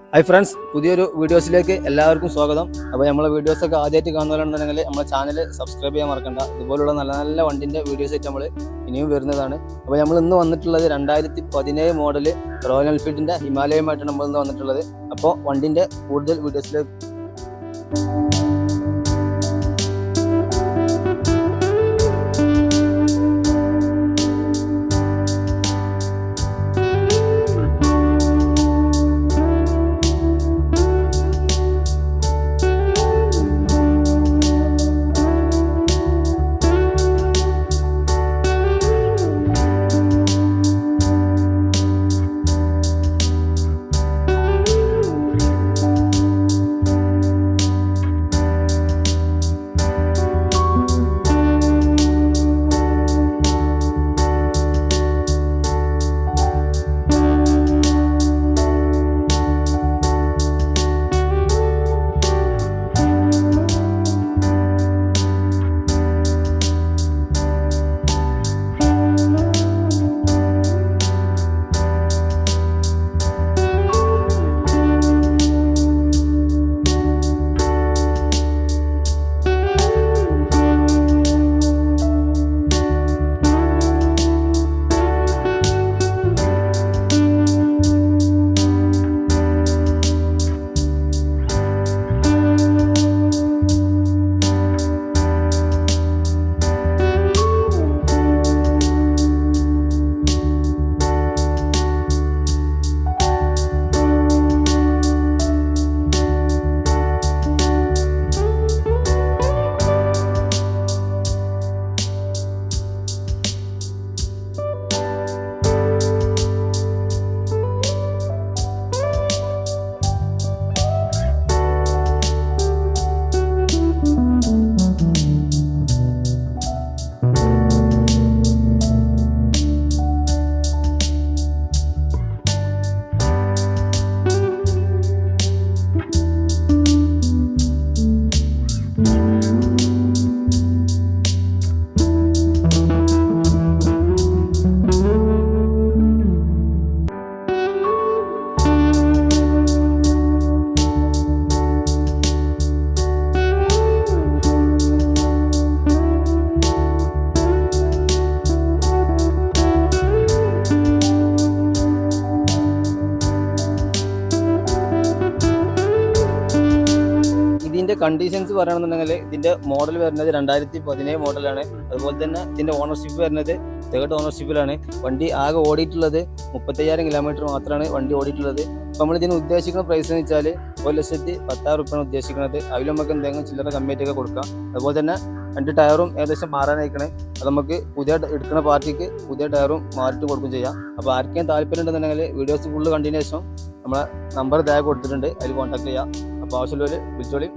Hi friends, പുതിയൊരു വീഡിയോസിലേക്ക് എല്ലാവർക്കും സ്വാഗതം. അപ്പോൾ നമ്മളെ വീഡിയോസൊക്കെ ആദ്യമായിട്ട് കാണുന്നവരുണ്ടെങ്കിൽ നമ്മളെ ചാനൽ സബ്സ്ക്രൈബ് ചെയ്യാൻ മറക്കണ്ട. ഇതുപോലുള്ള നല്ല നല്ല വണ്ടിൻ്റെ വീഡിയോസ് ആയിട്ട് നമ്മൾ ഇനിയും വരുന്നതാണ്. അപ്പോൾ നമ്മൾ ഇന്ന് വന്നിട്ടുള്ളത് 2017 മോഡൽ റോയൽ എൻഫീൽഡിൻ്റെ ഹിമാലയമായിട്ടാണ് നമ്മൾ ഇന്ന് വന്നിട്ടുള്ളത്. അപ്പോൾ വണ്ടിൻ്റെ കൂടുതൽ വീഡിയോസിലേക്ക് കണ്ടീഷൻസ് പറയുകയാണെന്നുണ്ടെങ്കിൽ ഇതിൻ്റെ മോഡൽ വരുന്നത് 2017 മോഡലാണ്. അതുപോലെ തന്നെ ഇതിൻ്റെ ഓണർഷിപ്പ് വരുന്നത് 3rd ഓണർഷിപ്പിലാണ്. വണ്ടി ആകെ ഓടിയിട്ടുള്ളത് 35,000 കിലോമീറ്റർ മാത്രമാണ് വണ്ടി ഓടിയിട്ടുള്ളത്. അപ്പോൾ നമ്മൾ ഇതിന് ഉദ്ദേശിക്കുന്ന പ്രൈസ് എന്ന് വെച്ചാൽ 1,10,000 ഉദ്ദേശിക്കുന്നത്. അതിൽ നമുക്ക് എന്തെങ്കിലും ചില്ലറ കമ്മിയായിട്ടൊക്കെ കൊടുക്കാം. അതുപോലെ തന്നെ 2 ടയറും ഏകദേശം മാറാനായിക്കണേ. അത് നമുക്ക് പുതിയ എടുക്കുന്ന പാർട്ടിക്ക് പുതിയ ടയറും മാറിയിട്ട് കൊടുക്കുകയും ചെയ്യാം. അപ്പോൾ ആർക്കെങ്കിലും താല്പര്യം ഉണ്ടെന്നുണ്ടെങ്കിൽ വീഡിയോസ് ഫുള്ള് കണ്ടതിന് ശേഷം നമ്മളെ നമ്പർ താഴെ കൊടുത്തിട്ടുണ്ട്, അതിൽ കോൺടാക്ട് ചെയ്യാം. അപ്പോൾ ആവശ്യമുള്ളവർ വിളിച്ചോളി.